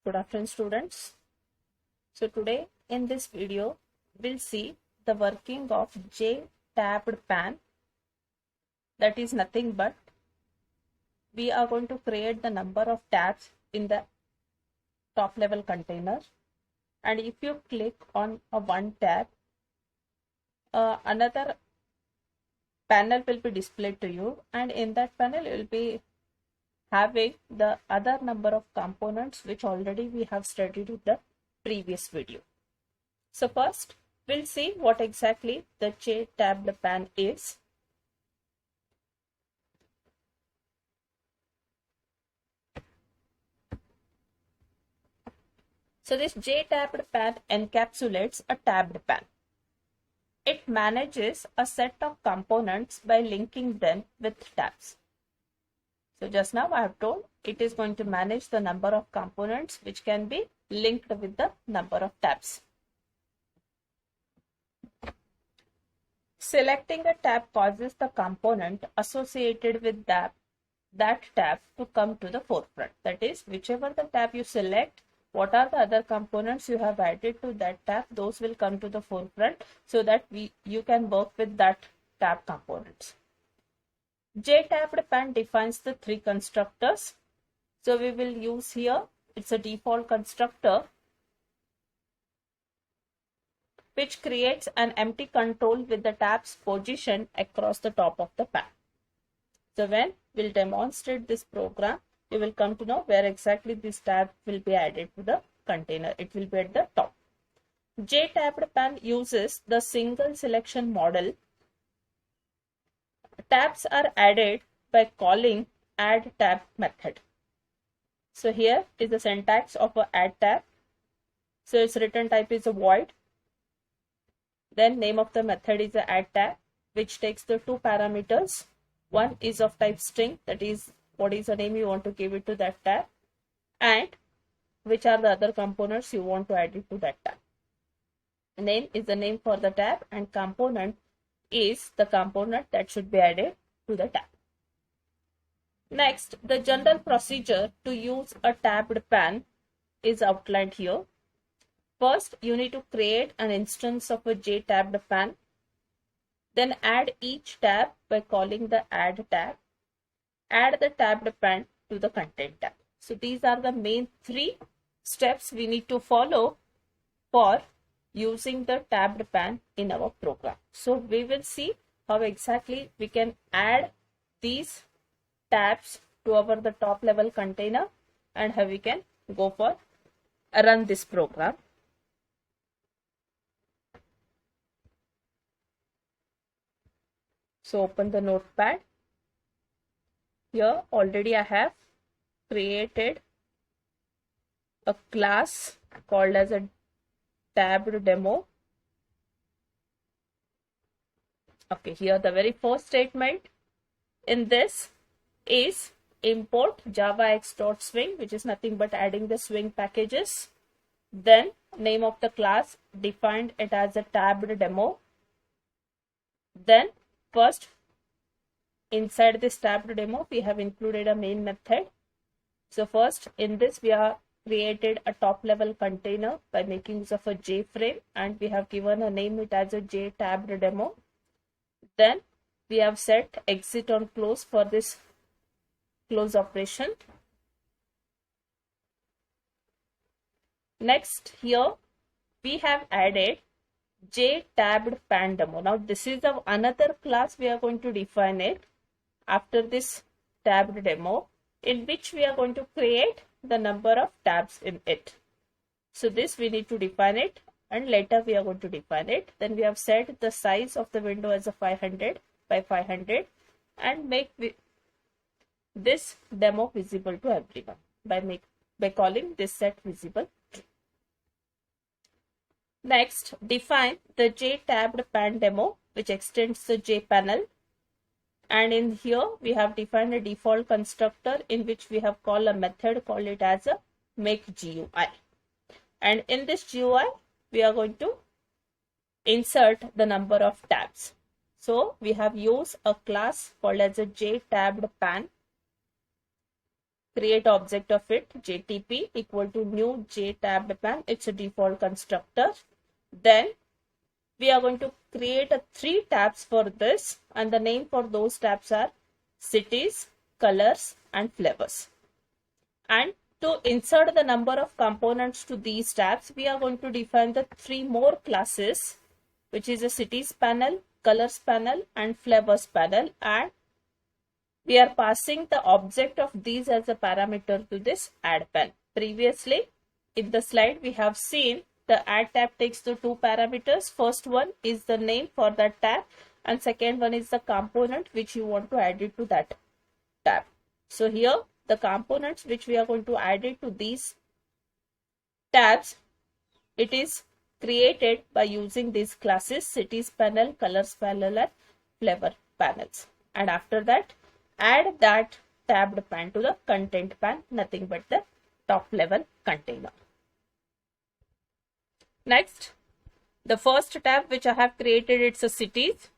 Good afternoon, students. So today in this video, we'll see the working of J-tabbed pan. That is nothing but we are going to create the number of tabs in the top level container. And if you click on a one tab, another panel will be displayed to you, and in that panel you will be having the other number of components which already we have studied in the previous video. So first we'll see what exactly the J-tabbed pan is. So this J-tabbed pan encapsulates a tabbed pan. It manages a set of components by linking them with tabs. So just now I have told it is going to manage the number of components which can be linked with the number of tabs. Selecting a tab causes the component associated with that tab to come to the forefront. That is, whichever the tab you select, what are the other components you have added to that tab, those will come to the forefront so that you can work with that tab components. J-tabbed pan defines the three constructors. So we will use here, it's a default constructor which creates an empty control with the tabs positioned across the top of the pan. So when we'll demonstrate this program, you will come to know where exactly this tab will be added to the container. It will be at the top. J-tabbed pan uses the single selection model. Tabs are added by calling add tab method. So here is the syntax of a add tab. So its return type is a void. Then name of the method is a add tab, which takes the two parameters. One is of type string, that is what is the name you want to give it to that tab, and which are the other components you want to add it to that tab. Name is the name for the tab, and component is the component that should be added to the tab. Next, the general procedure to use a tabbed pan is outlined here. First, you need to create an instance of a J-tabbed pan. Then add each tab by calling the add tab. Add the tabbed pan to the content tab. So these are the main three steps we need to follow for using the tabbed pan in our program. So we will see how exactly we can add these tabs to the top level container and how we can go for run this program. So open the notepad. Here already I have created a class called as a tabbed demo. Okay, here the very first statement in this is import javax.swing, which is nothing but adding the swing packages. Then name of the class, defined it as a tabbed demo. Then first, inside this tabbed demo, we have included a main method. So first, in this, we have created a top level container by making use of a JFrame, and we have given a name it as a J-tabbed demo. Then we have set exit on close for this close operation. Next, here we have added J-tabbed pan demo. Now this is another class we are going to define it after this tabbed demo, in which we are going to create the number of tabs in it. So this we need to define it, and later we are going to define it. Then we have set the size of the window as a 500 by 500 and make this demo visible to everyone by calling this set visible. Next, define the J-tabbed pan demo, which extends the J panel. And in here, we have defined a default constructor in which we have called a method, called it as a make GUI. And in this GUI, we are going to insert the number of tabs. So we have used a class called as a J-tabbed pan. create object of it, JTP equal to new JTabPan. It's a default constructor. Then we are going to create a 3 tabs for this, and the name for those tabs are cities, colors, and flavors. And to insert the number of components to these tabs, we are going to define the 3 more classes, which is a cities panel, colors panel, and flavors panel, and we are passing the object of these as a parameter to this add pen. Previously, in the slide, we have seen the add tab takes the 2 parameters. First one is the name for that tab, and second one is the component which you want to add it to that tab. So here, the components which we are going to add it to these tabs, it is created by using these classes, cities panel, colors panel, and flavor panels. And after that, add that tabbed pan to the content pan, nothing but the top level container. Next, the first tab which I have created, it's a cities.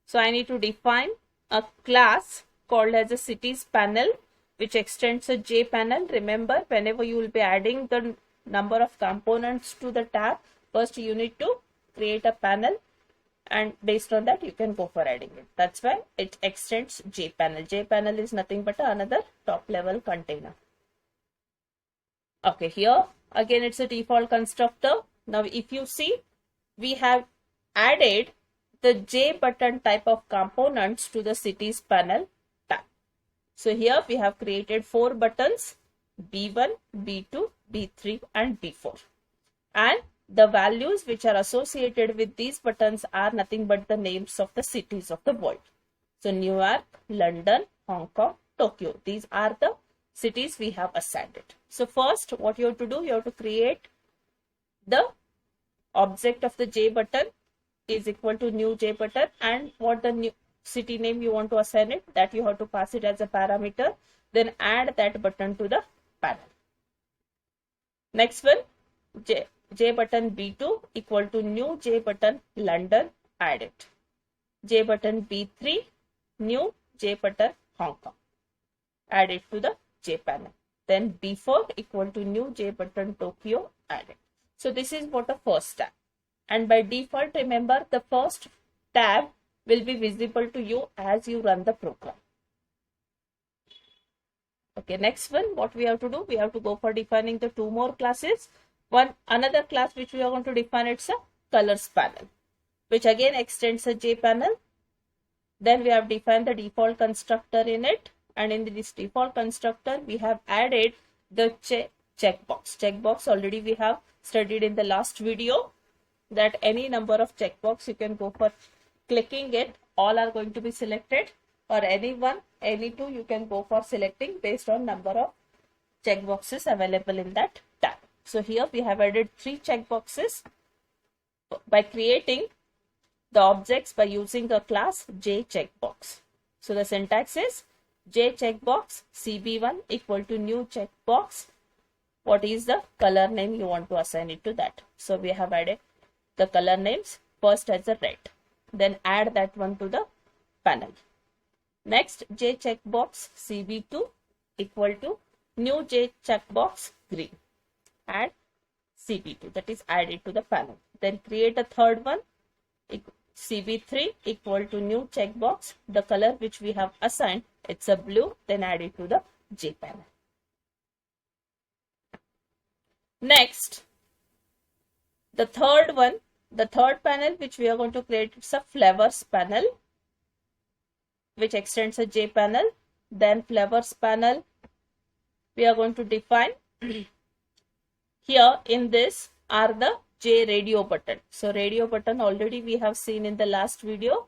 So I need to define a class called as a cities panel, which extends a J panel. Remember, whenever you will be adding the number of components to the tab, first you need to create a panel, and based on that you can go for adding it. That's why it extends J panel. J panel is nothing but another top level container. Okay, here again it's a default constructor. Now if you see, we have added the J button type of components to the cities panel tab. So here we have created 4 buttons, B1, B2, B3 and B4. And the values which are associated with these buttons are nothing but the names of the cities of the world. So New York, London, Hong Kong, Tokyo. These are the cities we have assigned it. So first what you have to do, you have to create the object of the J button is equal to new J button, and what the new city name you want to assign it, that you have to pass it as a parameter. Then add that button to the panel. Next one, J button B2 equal to new J button London, add it. J button B3, new J button Hong Kong, add it to the J panel. Then B4 equal to new J button Tokyo, add it. So this is what the first tab. And by default, remember, the first tab will be visible to you as you run the program. Okay, next one, what we have to do, we have to go for defining the 2 more classes. Another class which we are going to define, it's a colors panel, which again extends a J panel. Then we have defined the default constructor in it, and in this default constructor we have added the checkbox. Checkbox already we have studied in the last video, that any number of checkbox you can go for clicking it, all are going to be selected, or any one, any 2 you can go for selecting based on number of checkboxes available in that tab. So here we have added 3 checkboxes by creating the objects by using the class J checkbox. So the syntax is J checkbox CB1 equal to new checkbox. What is the color name you want to assign it to that? So we have added the color names first as a red, then add that one to the panel. Next, J checkbox CB2 equal to new J checkbox green, add CB2, that is added to the panel. Then create a third one, CB3 equal to new checkbox, the color which we have assigned, it's a blue, then add it to the J panel. Next, the third one, the third panel which we are going to create, it's a flavors panel, which extends a J panel. Then flavors panel, we are going to define here in this are the J radio button. So radio button already we have seen in the last video.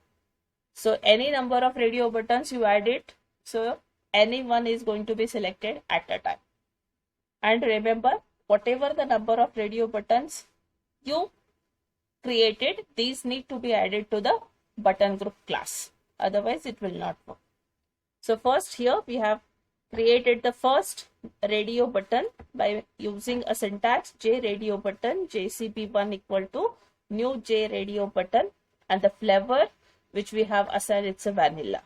So any number of radio buttons you add it, so any one is going to be selected at a time. And remember, whatever the number of radio buttons you created, these need to be added to the button group class, otherwise it will not work. So first here we have created the first radio button by using a syntax J radio button JCB1 equal to new J radio button, and the flavor which we have assigned, it's a vanilla.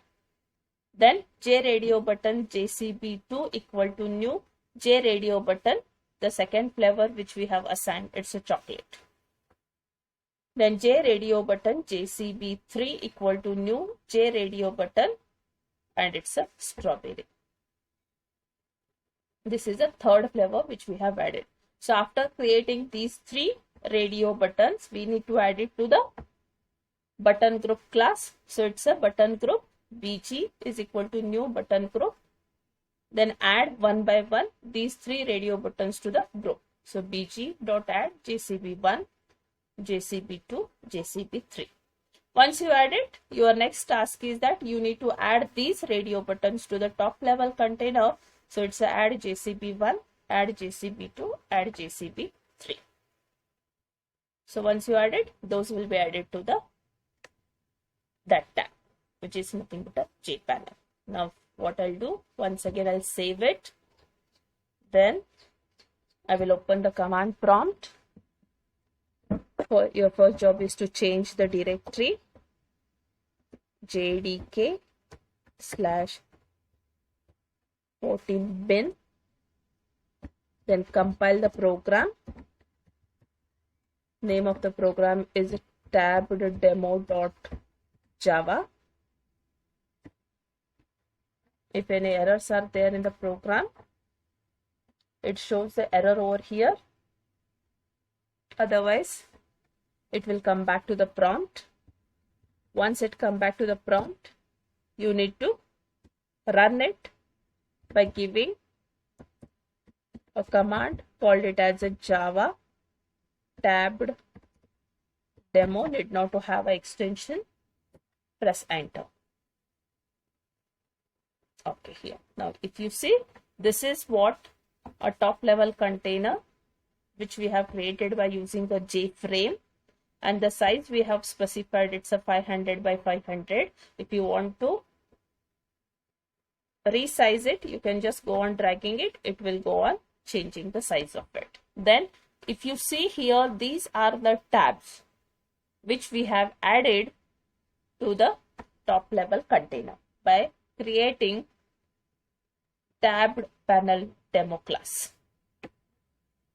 Then J radio button JCB2 equal to new J radio button, the second flavor which we have assigned, it's a chocolate. Then J radio button JCB3 equal to new J radio button, and it's a strawberry. This is the third flavor which we have added. So after creating these three radio buttons, we need to add it to the button group class. So it's a button group BG is equal to new button group. Then add one by one these three radio buttons to the group. So BG dot add JCB1, JCB2, JCB3. Once you add it, your next task is that you need to add these radio buttons to the top level container. So it's a add JCB1, add JCB2, add JCB3. So once you add it, those will be added to that tab, which is nothing but a J panel. Now what I'll do, once again I'll save it. Then I will open the command prompt. Your first job is to change the directory jdk/14bin. Then compile the program. Name of the program is tabbed_demo.java. If any errors are there in the program, it shows the error over here. Otherwise, it will come back to the prompt. Once it comes back to the prompt, you need to run it by giving a command, called it as a Java tabbed demo, need not to have an extension. Press enter. Okay, here. Now, if you see, this is what a top level container which we have created by using the JFrame, and the size we have specified, it's a 500 by 500. If you want to resize it, you can just go on dragging it. It will go on changing the size of it. Then if you see here, these are the tabs which we have added to the top level container by creating tabbed panel demo class.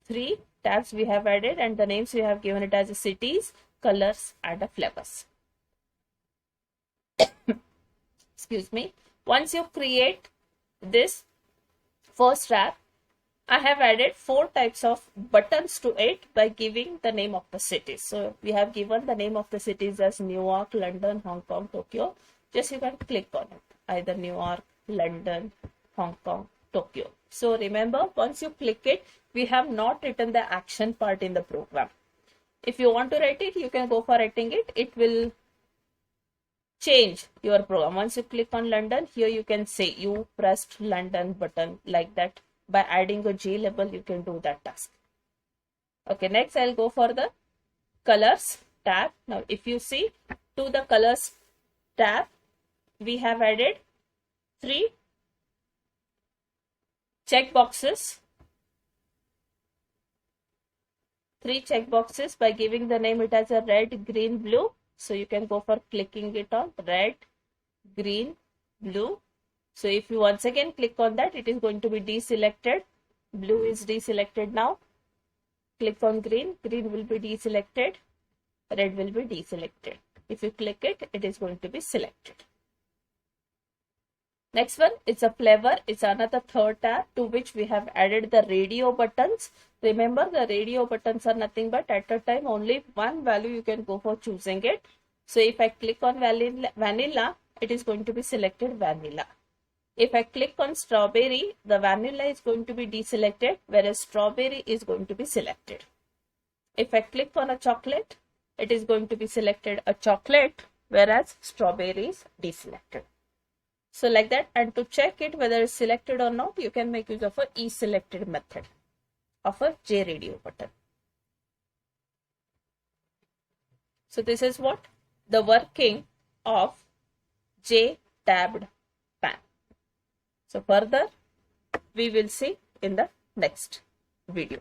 3 tabs we have added, and the names we have given it as cities, colors, and flavors. Excuse me. Once you create this first tab, I have added 4 types of buttons to it by giving the name of the cities. So we have given the name of the cities as New York, London, Hong Kong, Tokyo. Just you can click on it, either New York, London, Hong Kong, Tokyo. So remember, once you click it, we have not written the action part in the program. If you want to write it, you can go for writing it. It will change your program. Once you click on London, here you can say you pressed London button, like that. By adding a J label, you can do that task. Okay, next I'll go for the colors tab. Now, if you see, to the colors tab, we have added 3 checkboxes. 3 checkboxes by giving the name it as a red, green, blue. So you can go for clicking it on red, green, blue. So if you once again click on that, it is going to be deselected. Blue is deselected now. Click on green, green will be deselected. Red will be deselected. If you click it, it is going to be selected. Next one, it's a flavor. It's another third tab to which we have added the radio buttons. Remember, the radio buttons are nothing but at a time only one value you can go for choosing it. So if I click on vanilla, it is going to be selected vanilla. If I click on strawberry, the vanilla is going to be deselected, whereas strawberry is going to be selected. If I click on a chocolate, it is going to be selected a chocolate, whereas strawberry is deselected. So like that, and to check it whether it's selected or not, you can make use of a E-selected method of a J radio button. So this is what the working of J tabbed pan. So further we will see in the next video.